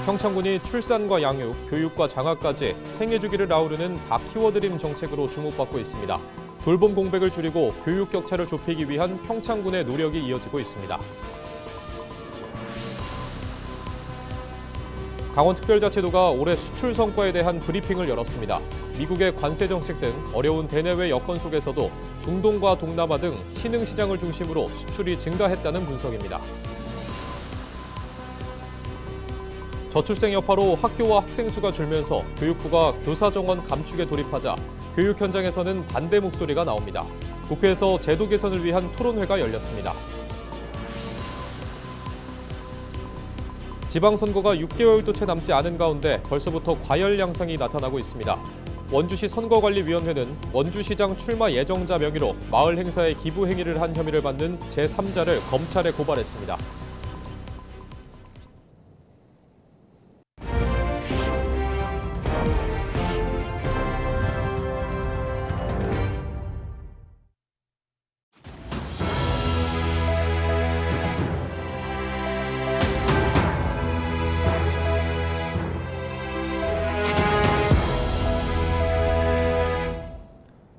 평창군이 출산과 양육, 교육과 장학까지 생애주기를 아우르는 다 키워드림 정책으로 주목받고 있습니다. 돌봄 공백을 줄이고 교육 격차를 좁히기 위한 평창군의 노력이 이어지고 있습니다. 강원특별자치도가 올해 수출 성과에 대한 브리핑을 열었습니다. 미국의 관세 정책 등 어려운 대내외 여건 속에서도 중동과 동남아 등 신흥시장을 중심으로 수출이 증가했다는 분석입니다. 저출생 여파로 학교와 학생 수가 줄면서 교육부가 교사 정원 감축에 돌입하자 교육 현장에서는 반대 목소리가 나옵니다. 국회에서 제도 개선을 위한 토론회가 열렸습니다. 지방선거가 6개월도 채 남지 않은 가운데 벌써부터 과열 양상이 나타나고 있습니다. 원주시 선거관리위원회는 원주시장 출마 예정자 명의로 마을 행사에 기부 행위를 한 혐의를 받는 제3자를 검찰에 고발했습니다.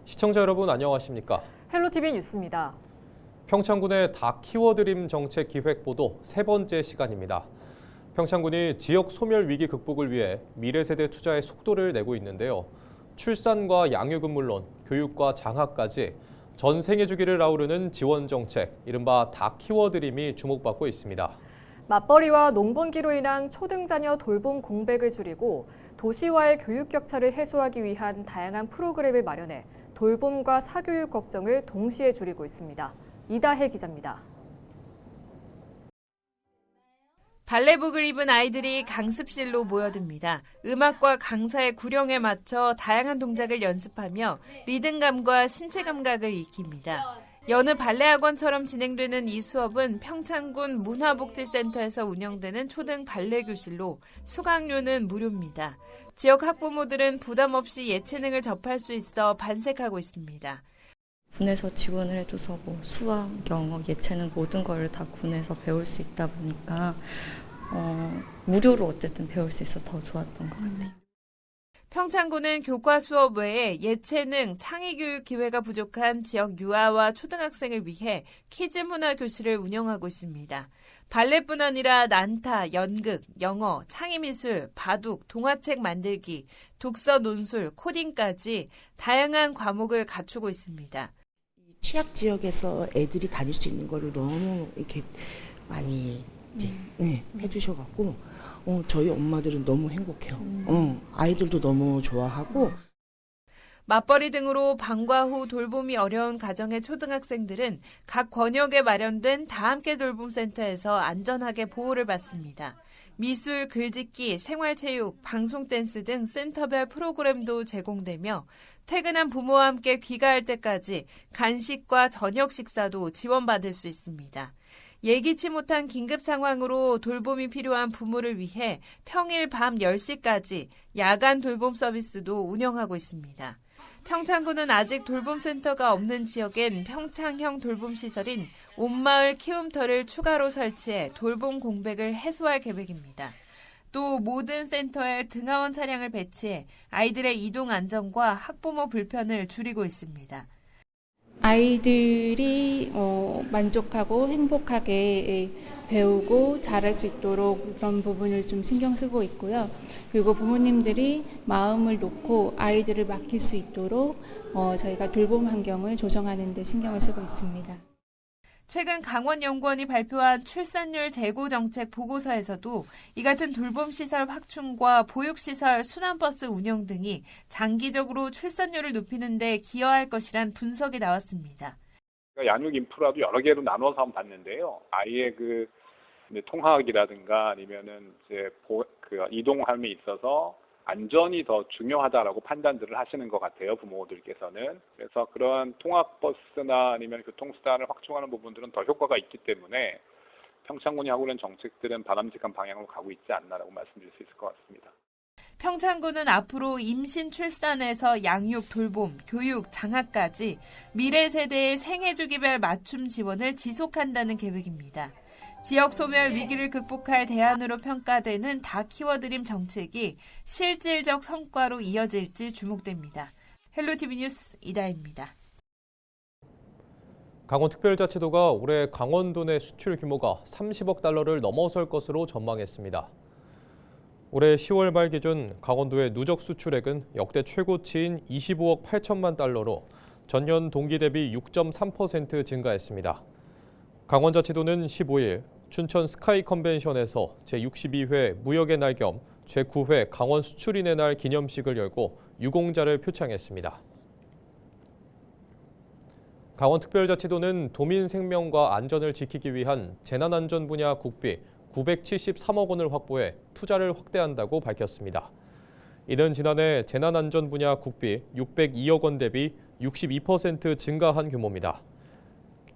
시청자 여러분 안녕하십니까? 헬로티비 뉴스입니다. 평창군의 다 키워드림 정책 기획 보도 세 번째 시간입니다. 평창군이 지역 소멸 위기 극복을 위해 미래 세대 투자에 속도를 내고 있는데요. 출산과 양육은 물론 교육과 장학까지 전 생애 주기를 아우르는 지원 정책, 이른바 다 키워드림이 주목받고 있습니다. 맞벌이와 농번기로 인한 초등자녀 돌봄 공백을 줄이고 도시와의 교육 격차를 해소하기 위한 다양한 프로그램을 마련해 돌봄과 사교육 걱정을 동시에 줄이고 있습니다. 이다혜 기자입니다. 발레복을 입은 아이들이 강습실로 모여듭니다. 음악과 강사의 구령에 맞춰 다양한 동작을 연습하며 리듬감과 신체 감각을 익힙니다. 여느 발레학원처럼 진행되는 이 수업은 평창군 문화복지센터에서 운영되는 초등 발레 교실로 수강료는 무료입니다. 지역 학부모들은 부담 없이 예체능을 접할 수 있어 반색하고 있습니다. 군에서 지원을 해줘서 수학, 영어, 예체능 모든 걸 다 군에서 배울 수 있다 보니까 무료로 어쨌든 배울 수 있어서 더 좋았던 것 같아요. 평창군은 교과 수업 외에 예체능, 창의교육 기회가 부족한 지역 유아와 초등학생을 위해 키즈 문화 교실을 운영하고 있습니다. 발레뿐 아니라 난타, 연극, 영어, 창의미술, 바둑, 동화책 만들기, 독서 논술, 코딩까지 다양한 과목을 갖추고 있습니다. 취약 지역에서 애들이 다닐 수 있는 거를 너무 이렇게 많이 이제 해주셔갖고 저희 엄마들은 너무 행복해요. 아이들도 너무 좋아하고. 맞벌이 등으로 방과 후 돌봄이 어려운 가정의 초등학생들은 각 권역에 마련된 다함께 돌봄센터에서 안전하게 보호를 받습니다. 미술, 글짓기, 생활체육, 방송댄스 등 센터별 프로그램도 제공되며 퇴근한 부모와 함께 귀가할 때까지 간식과 저녁 식사도 지원받을 수 있습니다. 예기치 못한 긴급 상황으로 돌봄이 필요한 부모를 위해 평일 밤 10시까지 야간 돌봄 서비스도 운영하고 있습니다. 평창군은 아직 돌봄센터가 없는 지역엔 평창형 돌봄시설인 온마을 키움터를 추가로 설치해 돌봄 공백을 해소할 계획입니다. 또 모든 센터에 등하원 차량을 배치해 아이들의 이동 안전과 학부모 불편을 줄이고 있습니다. 아이들이 만족하고 행복하게 배우고 잘할 수 있도록 그런 부분을 좀 신경 쓰고 있고요. 그리고 부모님들이 마음을 놓고 아이들을 맡길 수 있도록 저희가 돌봄 환경을 조성하는 데 신경을 쓰고 있습니다. 최근 강원연구원이 발표한 출산율 제고 정책 보고서에서도 이 같은 돌봄시설 확충과 보육시설 순환버스 운영 등이 장기적으로 출산율을 높이는 데 기여할 것이란 분석이 나왔습니다. 양육 인프라도 여러 개로 나눠서 한번 봤는데요. 아이의 통학이라든가 아니면은 이제 이동함에 있어서 안전이 더 중요하다라고 판단들을 하시는 것 같아요, 부모들께서는. 그래서 그런 통학버스나 아니면 교통수단을 확충하는 부분들은 더 효과가 있기 때문에 평창군이 하고 있는 정책들은 바람직한 방향으로 가고 있지 않나라고 말씀드릴 수 있을 것 같습니다. 평창군은 앞으로 임신 출산에서 양육, 돌봄, 교육, 장학까지 미래 세대의 생애 주기별 맞춤 지원을 지속한다는 계획입니다. 지역 소멸 위기를 극복할 대안으로 평가되는 다 키워드림 정책이 실질적 성과로 이어질지 주목됩니다. 헬로티비 뉴스 이다혜입니다. 강원특별자치도가 올해 강원도 내 수출 규모가 30억 달러를 넘어설 것으로 전망했습니다. 올해 10월 말 기준 강원도의 누적 수출액은 역대 최고치인 25억 8천만 달러로 전년 동기 대비 6.3% 증가했습니다. 강원자치도는 15일 춘천 스카이 컨벤션에서 제62회 무역의 날 겸 제9회 강원 수출인의 날 기념식을 열고 유공자를 표창했습니다. 강원특별자치도는 도민 생명과 안전을 지키기 위한 재난안전 분야 국비 973억 원을 확보해 투자를 확대한다고 밝혔습니다. 이는 지난해 재난안전 분야 국비 602억 원 대비 62% 증가한 규모입니다.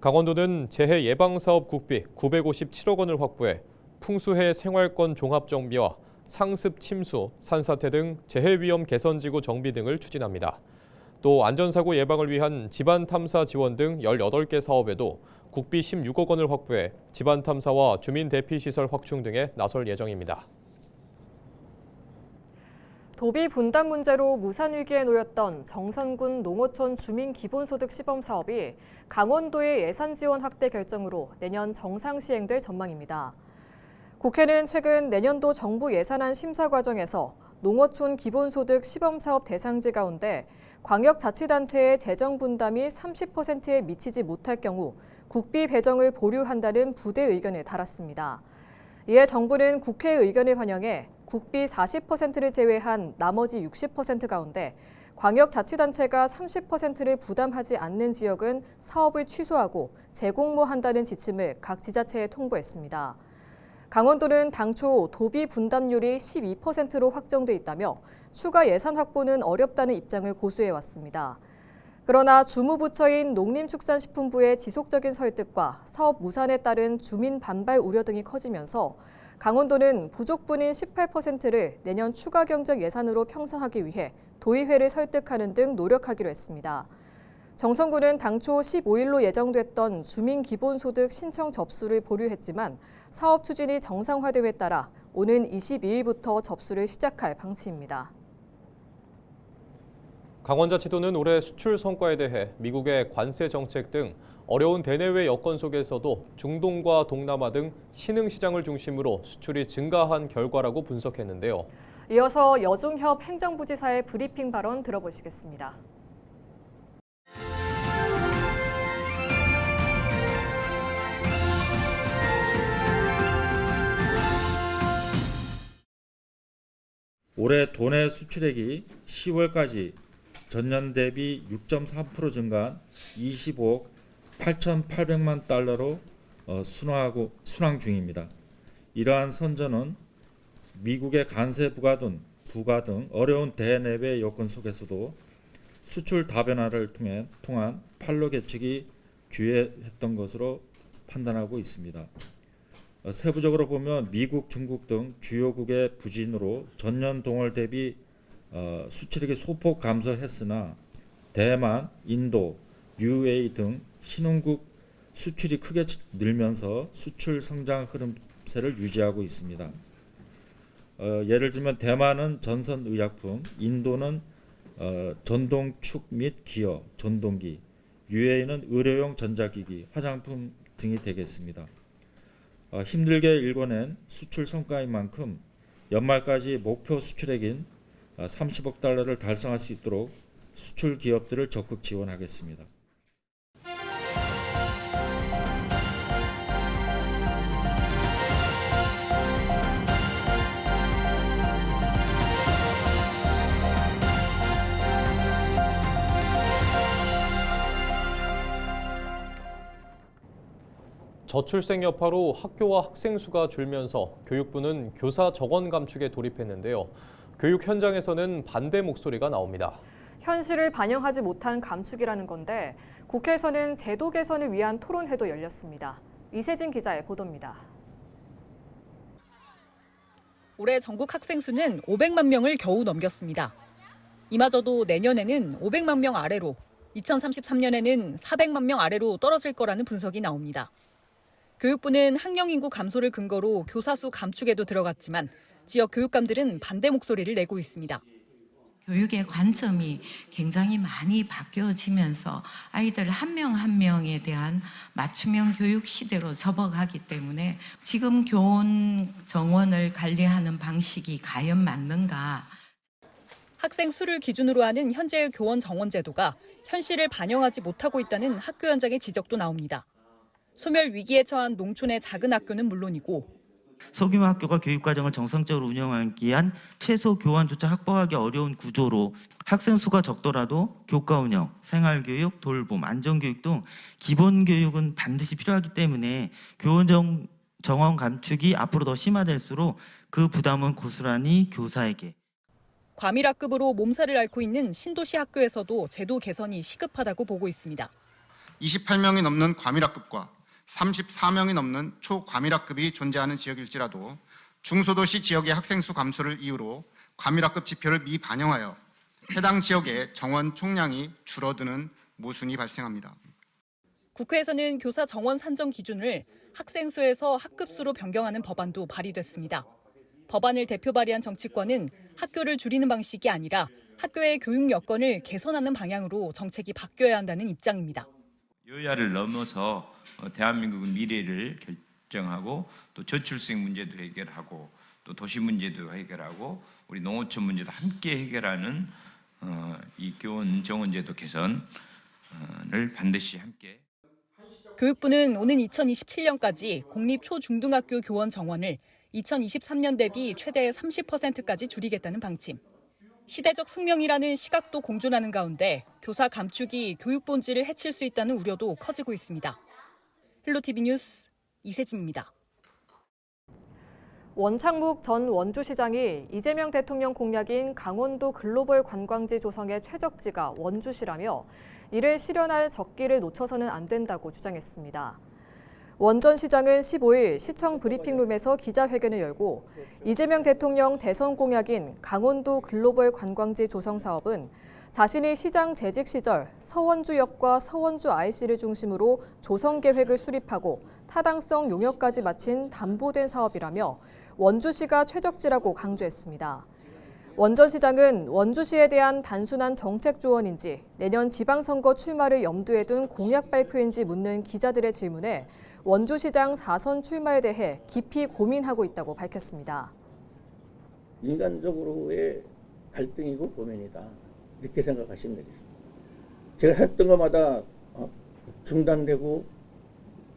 강원도는 재해 예방사업 국비 957억 원을 확보해 풍수해 생활권 종합정비와 상습 침수, 산사태 등 재해 위험 개선지구 정비 등을 추진합니다. 또 안전사고 예방을 위한 집안탐사 지원 등 18개 사업에도 국비 16억 원을 확보해 집안탐사와 주민 대피시설 확충 등에 나설 예정입니다. 도비 분담 문제로 무산 위기에 놓였던 정선군 농어촌 주민 기본소득 시범 사업이 강원도의 예산 지원 확대 결정으로 내년 정상 시행될 전망입니다. 국회는 최근 내년도 정부 예산안 심사 과정에서 농어촌 기본소득 시범 사업 대상지 가운데 광역자치단체의 재정 분담이 30%에 미치지 못할 경우 국비 배정을 보류한다는 부대 의견에 달았습니다. 이에 정부는 국회 의견을 반영해 국비 40%를 제외한 나머지 60% 가운데 광역자치단체가 30%를 부담하지 않는 지역은 사업을 취소하고 재공모한다는 지침을 각 지자체에 통보했습니다. 강원도는 당초 도비 분담률이 12%로 확정돼 있다며 추가 예산 확보는 어렵다는 입장을 고수해왔습니다. 그러나 주무부처인 농림축산식품부의 지속적인 설득과 사업 무산에 따른 주민 반발 우려 등이 커지면서 강원도는 부족분인 18%를 내년 추가 경정 예산으로 편성하기 위해 도의회를 설득하는 등 노력하기로 했습니다. 정선군은 당초 15일로 예정됐던 주민기본소득 신청 접수를 보류했지만 사업 추진이 정상화됨에 따라 오는 22일부터 접수를 시작할 방침입니다. 강원자치도는 올해 수출 성과에 대해 미국의 관세 정책 등 어려운 대내외 여건 속에서도 중동과 동남아 등 신흥시장을 중심으로 수출이 증가한 결과라고 분석했는데요. 이어서 여중협 행정부지사의 브리핑 발언 들어보시겠습니다. 올해 도내 수출액이 10월까지 전년 대비 6.3% 증가한 25억 8,800만 달러로 순항 중입니다. 이러한 선전은 미국의 관세 부과 등 어려운 대내외 여건 속에서도 수출 다변화를 통한 판로 개척이 주요했던 것으로 판단하고 있습니다. 세부적으로 보면 미국, 중국 등 주요국의 부진으로 전년 동월 대비 수출액이 소폭 감소했으나 대만, 인도, UAE 등 신흥국 수출이 크게 늘면서 수출 성장 흐름세를 유지하고 있습니다. 예를 들면 대만은 전선의약품, 인도는 전동축 및 기어, 전동기, UAE는 의료용 전자기기, 화장품 등이 되겠습니다. 힘들게 일궈낸 수출 성과인 만큼 연말까지 목표 수출액인 30억 달러를 달성할 수 있도록 수출 기업들을 적극 지원하겠습니다. 저출생 여파로 학교와 학생 수가 줄면서 교육부는 교사 정원 감축에 돌입했는데요. 교육 현장에서는 반대 목소리가 나옵니다. 현실을 반영하지 못한 감축이라는 건데 국회에서는 제도 개선을 위한 토론회도 열렸습니다. 이세진 기자의 보도입니다. 올해 전국 학생 수는 500만 명을 겨우 넘겼습니다. 이마저도 내년에는 500만 명 아래로, 2033년에는 400만 명 아래로 떨어질 거라는 분석이 나옵니다. 교육부는 학령 인구 감소를 근거로 교사 수 감축에도 들어갔지만 지역 교육감들은 반대 목소리를 내고 있습니다. 교육의 관점이 굉장히 많이 바뀌어지면서 아이들 한 명 한 명에 대한 맞춤형 교육 시대로 접어가기 때문에 지금 교원 정원을 관리하는 방식이 과연 맞는가? 학생 수를 기준으로 하는 현재의 교원 정원 제도가 현실을 반영하지 못하고 있다는 학교 현장의 지적도 나옵니다. 소멸 위기에 처한 농촌의 작은 학교는 물론이고 소규모 학교가 교육과정을 정상적으로 운영하기 위한 최소 교원조차 확보하기 어려운 구조로 학생 수가 적더라도 교과 운영, 생활교육, 돌봄, 안전교육 등 기본교육은 반드시 필요하기 때문에 교원 정원 감축이 앞으로 더 심화될수록 그 부담은 고스란히 교사에게. 과밀학급으로 몸살을 앓고 있는 신도시 학교에서도 제도 개선이 시급하다고 보고 있습니다. 28명이 넘는 과밀학급과 34명이 넘는 초과밀학급이 존재하는 지역일지라도 중소도시 지역의 학생 수 감소를 이유로 과밀학급 지표를 미반영하여 해당 지역의 정원 총량이 줄어드는 모순이 발생합니다. 국회에서는 교사 정원 산정 기준을 학생 수에서 학급 수로 변경하는 법안도 발의됐습니다. 법안을 대표 발의한 정치권은 학교를 줄이는 방식이 아니라 학교의 교육 여건을 개선하는 방향으로 정책이 바뀌어야 한다는 입장입니다. 여야를 넘어서 대한민국의 미래를 결정하고 또 저출생 문제도 해결하고 또 도시 문제도 해결하고 우리 농어촌 문제도 함께 해결하는 이 교원 정원제도 개선을 반드시 함께. 교육부는 오는 2027년까지 공립 초중등학교 교원 정원을 2023년 대비 최대 30%까지 줄이겠다는 방침. 시대적 숙명이라는 시각도 공존하는 가운데 교사 감축이 교육 본질을 해칠 수 있다는 우려도 커지고 있습니다. 헬로티비 뉴스 이세진입니다. 원창묵 전 원주시장이 이재명 대통령 공약인 강원도 글로벌 관광지 조성의 최적지가 원주시라며 이를 실현할 적기를 놓쳐서는 안 된다고 주장했습니다. 원 전 시장은 15일 시청 브리핑룸에서 기자회견을 열고 이재명 대통령 대선 공약인 강원도 글로벌 관광지 조성 사업은 자신이 시장 재직 시절 서원주역과 서원주 IC를 중심으로 조성 계획을 수립하고 타당성 용역까지 마친 담보된 사업이라며 원주시가 최적지라고 강조했습니다. 원 전 시장은 원주시에 대한 단순한 정책 조언인지 내년 지방선거 출마를 염두에 둔 공약 발표인지 묻는 기자들의 질문에 원주시장 4선 출마에 대해 깊이 고민하고 있다고 밝혔습니다. 인간적으로의 갈등이고 고민이다. 이렇게 생각하시면 되겠습니다. 제가 했던 것마다 중단되고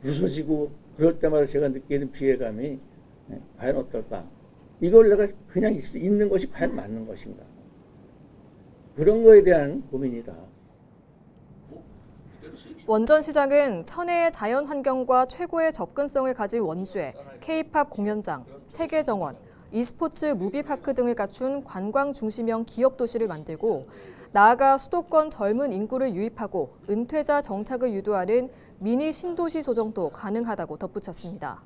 부서지고 그럴 때마다 제가 느끼는 피해감이 과연 어떨까? 이걸 내가 그냥 있는 것이 과연 맞는 것인가? 그런 거에 대한 고민이다. 원 전 시장은 천혜의 자연 환경과 최고의 접근성을 가진 원주에 K-팝 공연장, 세계정원, e스포츠 무비파크 등을 갖춘 관광 중심형 기업 도시를 만들고 나아가 수도권 젊은 인구를 유입하고 은퇴자 정착을 유도하는 미니 신도시 조정도 가능하다고 덧붙였습니다.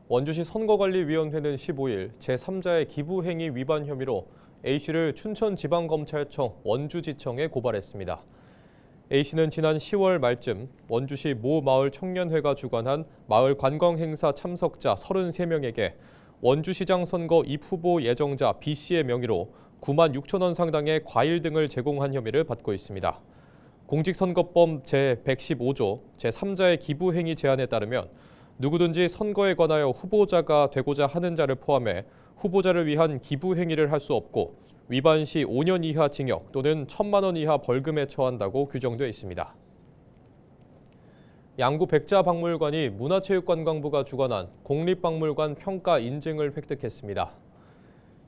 원주시 선거관리위원회는 15일 제3자의 기부행위 위반 혐의로 A씨를 춘천지방검찰청 원주지청에 고발했습니다. A씨는 지난 10월 말쯤 원주시 모 마을 청년회가 주관한 마을 관광행사 참석자 33명에게 원주시장 선거 입후보 예정자 B씨의 명의로 9만 6천 원 상당의 과일 등을 제공한 혐의를 받고 있습니다. 공직선거법 제115조 제3자의 기부행위 제한에 따르면 누구든지 선거에 관하여 후보자가 되고자 하는 자를 포함해 후보자를 위한 기부행위를 할 수 없고 위반 시 5년 이하 징역 또는 1,000만 원 이하 벌금에 처한다고 규정되어 있습니다. 양구 백자박물관이 문화체육관광부가 주관한 공립박물관 평가 인증을 획득했습니다.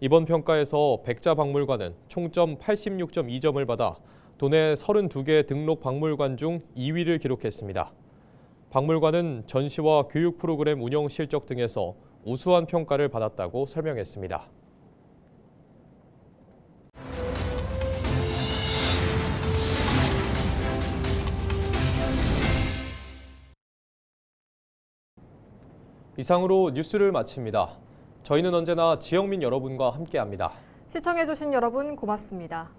이번 평가에서 백자박물관은 총점 86.2점을 받아 도내 32개 등록 박물관 중 2위를 기록했습니다. 박물관은 전시와 교육 프로그램 운영 실적 등에서 우수한 평가를 받았다고 설명했습니다. 이상으로 뉴스를 마칩니다. 저희는 언제나 지역민 여러분과 함께합니다. 시청해주신 여러분 고맙습니다.